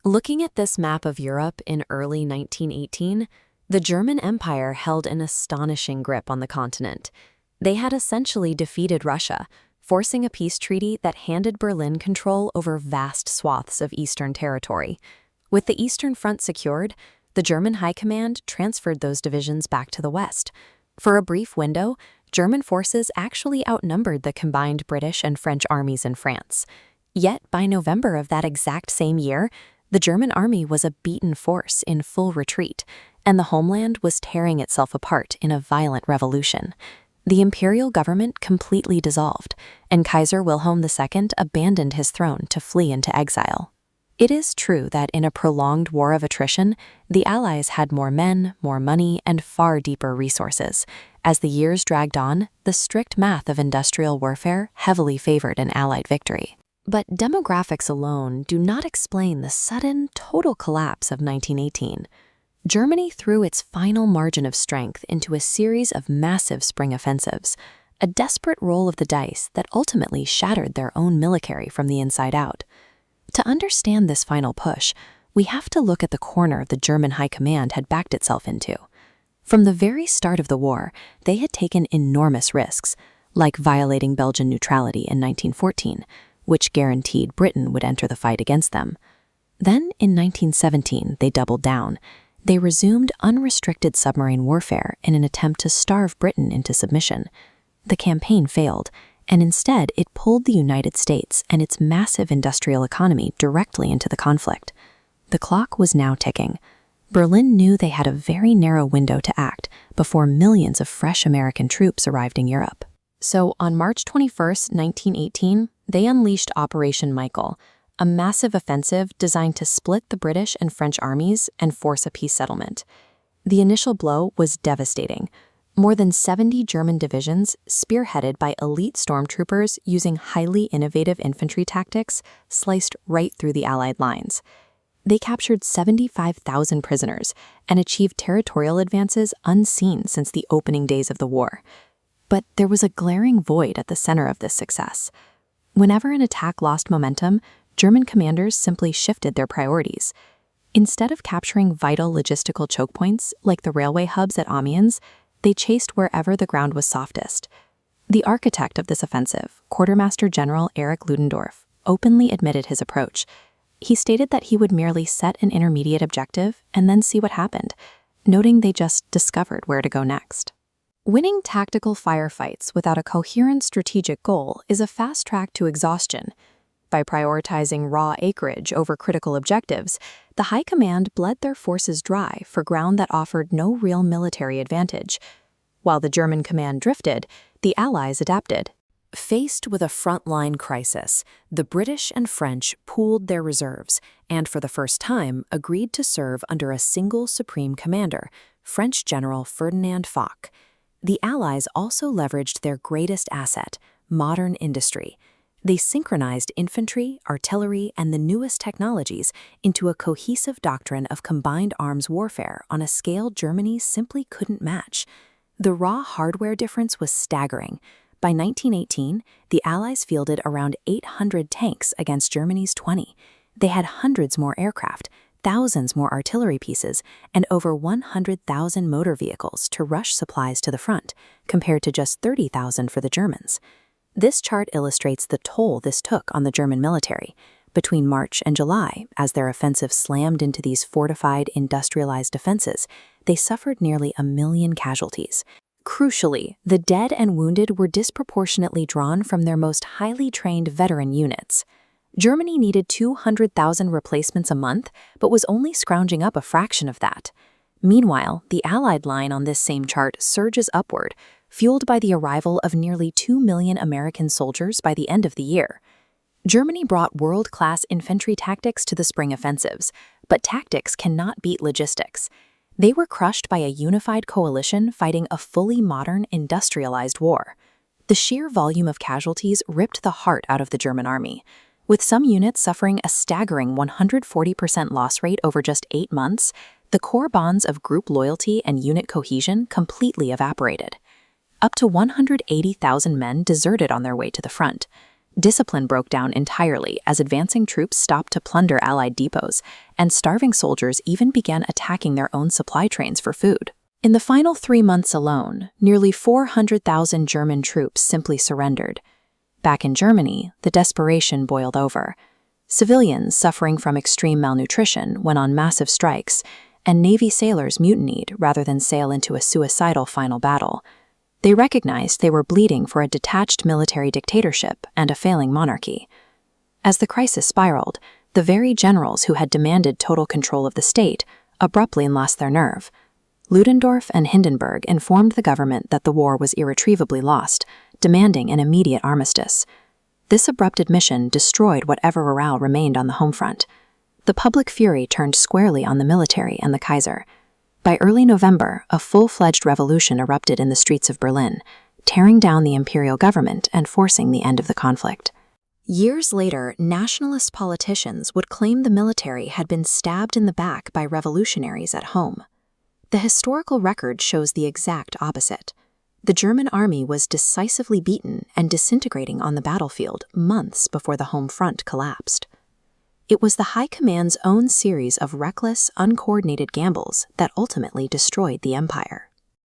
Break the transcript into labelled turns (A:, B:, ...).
A: Looking at this map of Europe in early 1918, the German Empire held an astonishing grip on the continent. They had essentially defeated Russia, forcing a peace treaty that handed Berlin control over vast swaths of eastern territory. With the Eastern Front secured, the German High Command transferred those divisions back to the west. For a brief window, German forces actually outnumbered the combined British and French armies in France. Yet, by November of that exact same year, the German army was a beaten force in full retreat, and the homeland was tearing itself apart in a violent revolution. The imperial government completely dissolved, and Kaiser Wilhelm II abandoned his throne to flee into exile. It is true that in a prolonged war of attrition, the Allies had more men, more money, and far deeper resources. As the years dragged on, the strict math of industrial warfare heavily favored an Allied victory. But demographics alone do not explain the sudden, total collapse of 1918. Germany threw its final margin of strength into a series of massive spring offensives, a desperate roll of the dice that ultimately shattered their own military from the inside out. To understand this final push, we have to look at the corner the German High Command had backed itself into. From the very start of the war, they had taken enormous risks, like violating Belgian neutrality in 1914, which guaranteed Britain would enter the fight against them. Then, in 1917, they doubled down. They resumed unrestricted submarine warfare in an attempt to starve Britain into submission. The campaign failed, and instead it pulled the United States and its massive industrial economy directly into the conflict. The clock was now ticking. Berlin knew they had a very narrow window to act before millions of fresh American troops arrived in Europe. So on March 21, 1918, they unleashed Operation Michael, a massive offensive designed to split the British and French armies and force a peace settlement. The initial blow was devastating. More than 70 German divisions, spearheaded by elite stormtroopers using highly innovative infantry tactics, sliced right through the Allied lines. They captured 75,000 prisoners and achieved territorial advances unseen since the opening days of the war. But there was a glaring void at the center of this success. Whenever an attack lost momentum, German commanders simply shifted their priorities. Instead of capturing vital logistical choke points like the railway hubs at Amiens, they chased wherever the ground was softest. The architect of this offensive, Quartermaster General Erich Ludendorff, openly admitted his approach. He stated that he would merely set an intermediate objective and then see what happened, noting they just discovered where to go next. Winning tactical firefights without a coherent strategic goal is a fast track to exhaustion. By prioritizing raw acreage over critical objectives, the High Command bled their forces dry for ground that offered no real military advantage. While the German command drifted, the Allies adapted. Faced with a frontline crisis, the British and French pooled their reserves and, for the first time, agreed to serve under a single supreme commander, French General Ferdinand Foch. The Allies also leveraged their greatest asset, modern industry. They synchronized infantry, artillery, and the newest technologies into a cohesive doctrine of combined arms warfare on a scale Germany simply couldn't match. The raw hardware difference was staggering. By 1918, the Allies fielded around 800 tanks against Germany's 20. They had hundreds more aircraft, thousands more artillery pieces, and over 100,000 motor vehicles to rush supplies to the front, compared to just 30,000 for the Germans. This chart illustrates the toll this took on the German military. Between March and July, as their offensive slammed into these fortified, industrialized defenses, they suffered nearly 1 million casualties. Crucially, the dead and wounded were disproportionately drawn from their most highly trained veteran units. Germany needed 200,000 replacements a month, but was only scrounging up a fraction of that. Meanwhile, the Allied line on this same chart surges upward, fueled by the arrival of nearly 2 million American soldiers by the end of the year. Germany brought world-class infantry tactics to the spring offensives, but tactics cannot beat logistics. They were crushed by a unified coalition fighting a fully modern, industrialized war. The sheer volume of casualties ripped the heart out of the German army. With some units suffering a staggering 140% loss rate over just 8 months, the core bonds of group loyalty and unit cohesion completely evaporated. Up to 180,000 men deserted on their way to the front. Discipline broke down entirely as advancing troops stopped to plunder Allied depots, and starving soldiers even began attacking their own supply trains for food. In the final 3 months alone, nearly 400,000 German troops simply surrendered. Back in Germany, the desperation boiled over. Civilians suffering from extreme malnutrition went on massive strikes, and Navy sailors mutinied rather than sail into a suicidal final battle. They recognized they were bleeding for a detached military dictatorship and a failing monarchy. As the crisis spiraled, the very generals who had demanded total control of the state abruptly lost their nerve. Ludendorff and Hindenburg informed the government that the war was irretrievably lost, demanding an immediate armistice. This abrupt admission destroyed whatever morale remained on the home front. The public fury turned squarely on the military and the Kaiser. By early November, a full-fledged revolution erupted in the streets of Berlin, tearing down the imperial government and forcing the end of the conflict. Years later, nationalist politicians would claim the military had been stabbed in the back by revolutionaries at home. The historical record shows the exact opposite. The German army was decisively beaten and disintegrating on the battlefield months before the home front collapsed. It was the High Command's own series of reckless, uncoordinated gambles that ultimately destroyed the empire.